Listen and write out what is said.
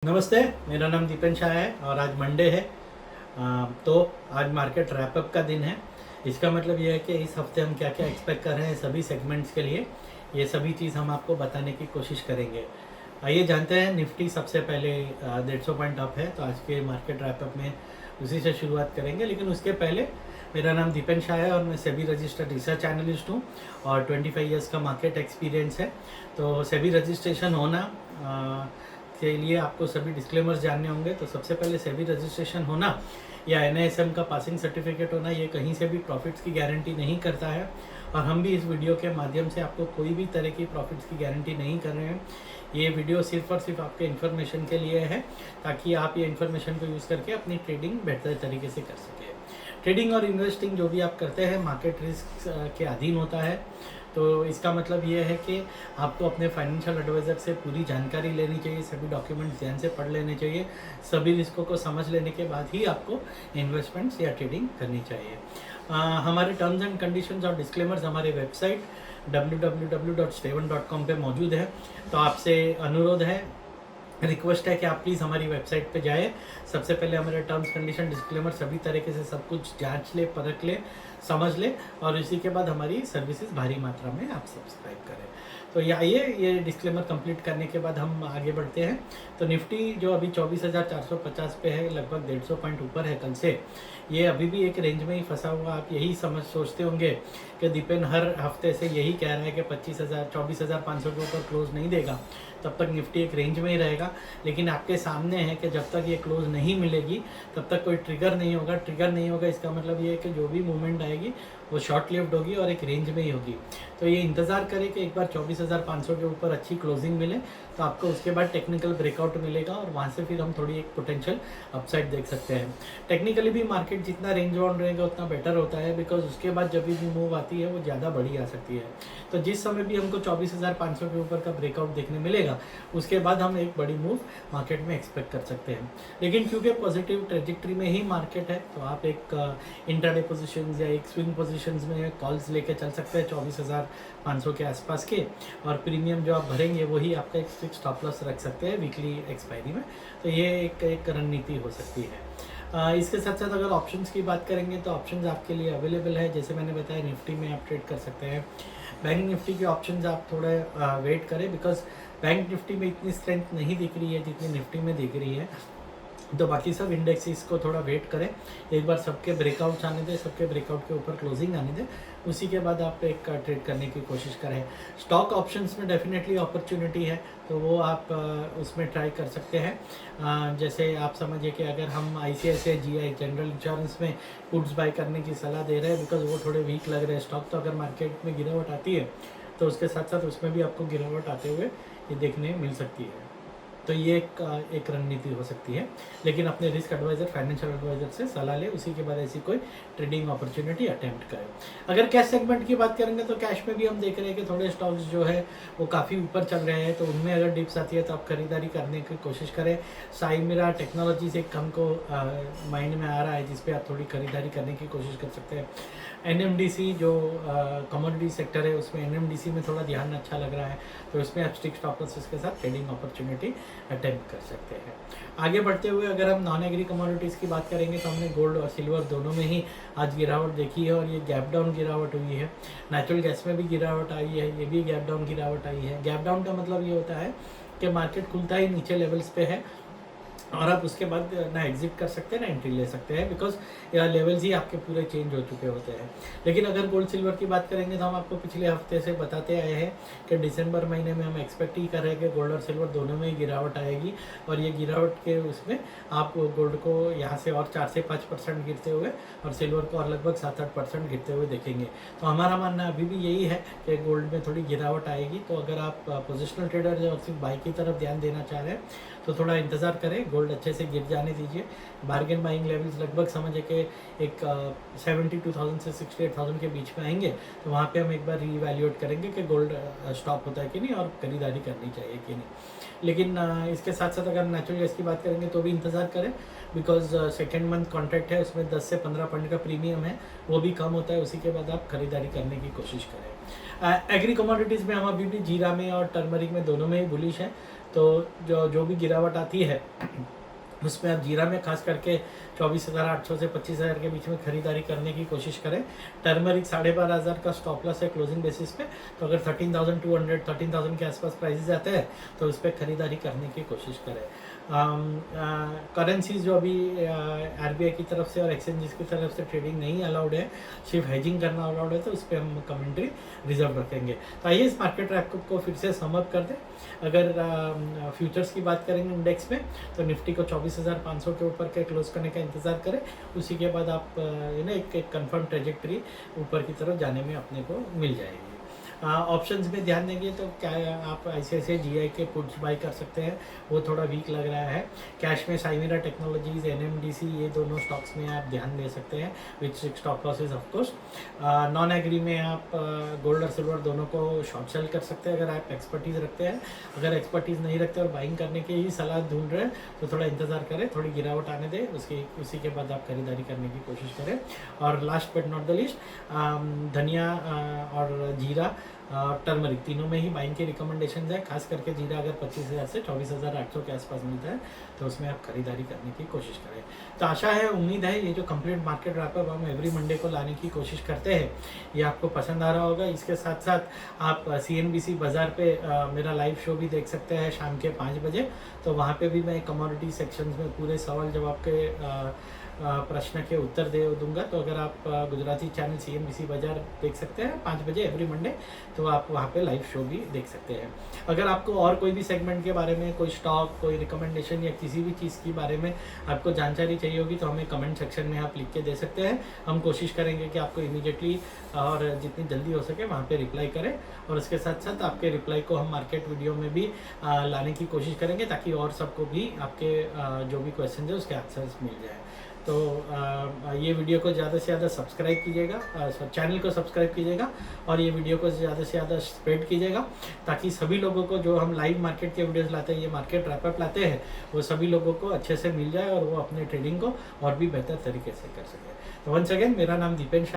नमस्ते, मेरा नाम दीपेन शाह है और आज मंडे है। तो आज मार्केट रैपअप का दिन है। इसका मतलब ये है कि इस हफ्ते हम क्या क्या एक्सपेक्ट कर रहे हैं सभी सेगमेंट्स के लिए, ये सभी चीज़ हम आपको बताने की कोशिश करेंगे। आइए जानते हैं। निफ्टी सबसे पहले 150 पॉइंट अप है, तो आज के मार्केट रैपअप में उसी से शुरुआत करेंगे। लेकिन उसके पहले मेरा नाम दीपेन शाह है और मैं सेबी रजिस्टर्ड रिसर्च एनालिस्ट हूँ और 25 ईयर्स का मार्केट एक्सपीरियंस है। तो सेबी रजिस्ट्रेशन होना के लिए आपको सभी डिस्क्लेमर्स जानने होंगे। तो सबसे पहले सेबी रजिस्ट्रेशन होना या NISM का पासिंग सर्टिफिकेट होना, ये कहीं से भी प्रॉफिट्स की गारंटी नहीं करता है और हम भी इस वीडियो के माध्यम से आपको कोई भी तरह की प्रॉफिट्स की गारंटी नहीं कर रहे हैं। ये वीडियो सिर्फ और सिर्फ आपके इन्फॉर्मेशन के लिए है, ताकि आप ये इन्फॉर्मेशन को यूज़ करके अपनी ट्रेडिंग बेहतर तरीके से कर सकें। ट्रेडिंग और इन्वेस्टिंग जो भी आप करते हैं मार्केट रिस्क के अधीन होता है। तो इसका मतलब ये है कि आपको अपने फाइनेंशियल एडवाइज़र से पूरी जानकारी लेनी चाहिए, सभी डॉक्यूमेंट्स ध्यान से पढ़ लेने चाहिए, सभी रिस्कों को समझ लेने के बाद ही आपको इन्वेस्टमेंट्स या ट्रेडिंग करनी चाहिए। हमारे टर्म्स एंड कंडीशंस और डिस्क्लेमर्स हमारे वेबसाइट www.stevan.com पे मौजूद है। तो आपसे अनुरोध है, रिक्वेस्ट है कि आप प्लीज़ हमारी वेबसाइट पे जाएं। सबसे पहले हमारे टर्म्स कंडीशन डिस्क्लेमर सभी तरीके से सब कुछ जांच ले, परख ले, समझ ले और इसी के बाद हमारी सर्विसेज भारी मात्रा में आप सब्सक्राइब करें। तो ये डिस्क्लेमर कंप्लीट करने के बाद हम आगे बढ़ते हैं। तो निफ्टी जो अभी 24,450 पे है, लगभग 150 पॉइंट ऊपर है कल से। ये अभी भी एक रेंज में ही फंसा हुआ। आप यही सोचते होंगे कि दीपेन हर हफ्ते से यही कह रहा है कि 24,500 के ऊपर क्लोज नहीं देगा, तब तक निफ्टी एक रेंज में ही रहेगा। लेकिन आपके सामने है कि जब तक ये क्लोज नहीं मिलेगी तब तक कोई ट्रिगर नहीं होगा। ट्रिगर नहीं होगा इसका मतलब ये है कि जो भी मूवमेंट आएगी वो शॉर्ट लिव्ड होगी और एक रेंज में ही होगी। तो ये इंतज़ार करें कि एक बार 24,500 के ऊपर अच्छी क्लोजिंग मिले तो आपको उसके बाद टेक्निकल ब्रेकआउट मिलेगा और वहाँ से फिर हम थोड़ी एक पोटेंशियल अपसाइड देख सकते हैं। टेक्निकली भी मार्केट जितना रेंज बाउंड रहेगा उतना बेटर होता है, बिकॉज उसके बाद जब भी मूव आती है वो ज़्यादा बड़ी आ सकती है। तो जिस समय भी हमको 24,500 के ऊपर का ब्रेकआउट देखने मिलेगा उसके बाद हम एक बड़ी मूव मार्केट में एक्सपेक्ट कर सकते हैं। लेकिन क्योंकि पॉजिटिव ट्रेजेक्ट्री में ही मार्केट है तो आप एक इंट्राडे पोजीशंस या एक स्विंग पोजीशंस में कॉल्स लेके चल सकते हैं 24,500 के आसपास के, और प्रीमियम जो आप भरेंगे वही आपका एक फिक्स स्टॉप लॉस रख सकते हैं वीकली एक्सपायरी में। तो ये एक रणनीति हो सकती है। इसके साथ साथ अगर ऑप्शंस की बात करेंगे तो ऑप्शंस आपके लिए अवेलेबल है। जैसे मैंने बताया, निफ्टी में आप ट्रेड कर सकते हैं। बैंक निफ्टी के ऑप्शंस आप थोड़े वेट करें, बिकॉज बैंक निफ्टी में इतनी स्ट्रेंथ नहीं दिख रही है जितनी निफ्टी में दिख रही है। तो बाकी सब इंडेक्सेस को थोड़ा वेट करें, एक बार सबके ब्रेकआउट्स आने दें, सबके ब्रेकआउट के ऊपर क्लोजिंग आने दें, उसी के बाद आप एक ट्रेड करने की कोशिश करें। स्टॉक ऑप्शंस में डेफिनेटली अपॉर्चुनिटी है, तो वो आप उसमें ट्राई कर सकते हैं। जैसे आप समझिए कि अगर हम ICICI GI जनरल इंश्योरेंस में पुट्स बाय करने की सलाह दे रहे हैं बिकॉज वो थोड़े वीक लग रहे हैं स्टॉक, तो अगर मार्केट में गिरावट आती है तो उसके साथ साथ उसमें भी आपको गिरावट आते हुए ये देखने मिल सकती है। तो ये एक रणनीति हो सकती है, लेकिन अपने रिस्क एडवाइज़र, फाइनेंशियल एडवाइज़र से सलाह ले, उसी के बाद ऐसी कोई ट्रेडिंग अपॉर्चुनिटी अटेम्प्ट करें। अगर कैश सेगमेंट की बात करेंगे तो कैश में भी हम देख रहे हैं कि थोड़े स्टॉक्स जो है वो काफ़ी ऊपर चल रहे हैं, तो उनमें अगर डिप्स आती है तो आप खरीदारी करने की कोशिश करें। साइमेरा टेक्नोलॉजीज एक कम को माइंड में आ रहा है जिस पे आप थोड़ी खरीदारी करने की कोशिश कर सकते हैं। NMDC जो कमोडिटी सेक्टर है उसमें NMDC में थोड़ा ध्यान अच्छा लग रहा है, तो इसमें आप स्टिक स्टॉप लॉसेस के साथ ट्रेडिंग अपॉर्चुनिटी अटेम्प्ट कर सकते हैं। आगे बढ़ते हुए अगर हम नॉन एग्री कमोडिटीज़ की बात करेंगे तो हमने गोल्ड और सिल्वर दोनों में ही आज गिरावट देखी है और ये गैप डाउन गिरावट हुई है। नेचुरल गैस में भी गिरावट आई है, ये भी गैप डाउन गिरावट आई है। गैप डाउन का मतलब ये होता है कि मार्केट खुलता ही नीचे लेवल्स पे है और आप उसके बाद ना एग्जिट कर सकते हैं ना एंट्री ले सकते हैं, बिकॉज यहाँ लेवल्स ही आपके पूरे चेंज हो चुके होते हैं। लेकिन अगर गोल्ड सिल्वर की बात करेंगे तो हम आपको पिछले हफ्ते से बताते आए हैं कि दिसंबर महीने में हम एक्सपेक्ट ही कर रहे हैं कि गोल्ड और सिल्वर दोनों में ही गिरावट आएगी और ये गिरावट के उसमें आप गोल्ड को यहाँ से और 4 से 5% गिरते हुए और सिल्वर को और लगभग 7-8% गिरते हुए देखेंगे। तो हमारा मानना अभी भी यही है कि गोल्ड में थोड़ी गिरावट आएगी। तो अगर आप पोजिशनल ट्रेडर और सिर्फ बाई की तरफ ध्यान देना चाह रहे हैं तो थोड़ा इंतज़ार करें, गोल्ड अच्छे से गिर जाने दीजिए। बार्गेन बाइंग लेवल्स लगभग समझे कि एक 72,000 से 68,000 के बीच में आएंगे, तो वहाँ पे हम एक बार रीवैल्यूएट करेंगे कि गोल्ड स्टॉप होता है कि नहीं और खरीदारी करनी चाहिए कि नहीं। लेकिन इसके साथ साथ अगर नेचुरल गैस की बात करेंगे तो भी इंतज़ार करें, बिकॉज सेकेंड मंथ कॉन्ट्रैक्ट है, उसमें 10 से 15 पॉइंट का प्रीमियम है, वो भी कम होता है, उसी के बाद आप खरीदारी करने की कोशिश करें। एग्री कमोडिटीज़ में हम अभी भी जीरा में और टर्मरिक में दोनों में ही बुलिश हैं। तो जो जो भी गिरावट आती है उसमें आप जीरा में खास करके 24,800 से 25,000 के बीच में खरीदारी करने की कोशिश करें। टर्मरिक 12,500 का स्टॉप लॉस है क्लोजिंग बेसिस पे, तो अगर 13,200 13,000 के आसपास प्राइसेस आते हैं तो इस पर खरीदारी करने की कोशिश करें। करेंसीज जो अभी आरबीआई की तरफ से और एक्सचेंजेस की तरफ से ट्रेडिंग नहीं अलाउड है, सिर्फ हेजिंग करना अलाउड है, तो इस पर हम कमेंट्री रिजर्व रखेंगे। तो आइए इस मार्केट रैप को फिर से समअप कर दें। अगर फ्यूचर्स की बात करेंगे इंडेक्स में, तो निफ्टी को 24,500 के ऊपर के क्लोज करने का इंतजार करें। उसी के बाद आप एक कंफर्म ट्रेजेक्टरी ऊपर की तरफ जाने में अपने को मिल जाएगी। ऑप्शंस में ध्यान देंगे तो क्या आप ICICI GI के पुट्स बाई कर सकते हैं, वो थोड़ा वीक लग रहा है। कैश में साइमेरा टेक्नोलॉजीज, NMDC, ये दोनों स्टॉक्स में आप ध्यान दे सकते हैं which stop losses of course. Non agree में आप गोल्ड और सिल्वर दोनों को शॉर्ट सेल कर सकते हैं अगर आप एक्सपर्टीज़ रखते हैं। अगर एक्सपर्टीज़ नहीं रखते और बाइंग करने की ही सलाह ढूंढ रहे हैं तो थोड़ा इंतज़ार करें, थोड़ी गिरावट आने दें, उसी के बाद आप खरीदारी करने की कोशिश करें। और last but not the least, धनिया और जीरा टर्मरिक तीनों में ही बाइंग की रिकमेंडेशन है। खास करके जीरा अगर 25,000 से 24,800 के आसपास मिलता है तो उसमें आप खरीदारी करने की कोशिश करें। तो आशा है, उम्मीद है ये जो कंप्लीट मार्केट रैपअप हम एवरी मंडे को लाने की कोशिश करते हैं ये आपको पसंद आ रहा होगा। इसके साथ साथ आप CNBC बाज़ार पे मेरा लाइव शो भी देख सकते हैं शाम के 5 बजे। तो वहाँ पे भी मैं कमोडिटी सेक्शन में पूरे सवाल जवाब के प्रश्न के उत्तर दे दूंगा। तो अगर आप गुजराती चैनल CNBC बाज़ार देख सकते हैं 5 बजे एवरी मंडे, तो आप वहाँ पे लाइव शो भी देख सकते हैं। अगर आपको और कोई भी सेगमेंट के बारे में, कोई स्टॉक, कोई रिकमेंडेशन या किसी भी चीज़ के बारे में आपको जानकारी चाहिए होगी तो हमें कमेंट सेक्शन में आप लिख के दे सकते हैं। हम कोशिश करेंगे कि आपको इमीडिएटली और जितनी जल्दी हो सके वहाँ पे रिप्लाई करें, और उसके साथ साथ आपके रिप्लाई को हम मार्केट वीडियो में भी लाने की कोशिश करेंगे ताकि और सबको भी आपके जो भी क्वेश्चन है उसके आंसर्स मिल जाए। तो ये वीडियो को ज़्यादा से ज़्यादा सब्सक्राइब कीजिएगा, चैनल को सब्सक्राइब कीजिएगा, और ये वीडियो को ज़्यादा से ज़्यादा स्प्रेड कीजिएगा ताकि सभी लोगों को, जो हम लाइव मार्केट के वीडियोस लाते हैं, ये मार्केट रैपअप लाते हैं, वो सभी लोगों को अच्छे से मिल जाए और वो अपने ट्रेडिंग को और भी बेहतर तरीके से कर सके। तो वंस अगेन, मेरा नाम दीपेन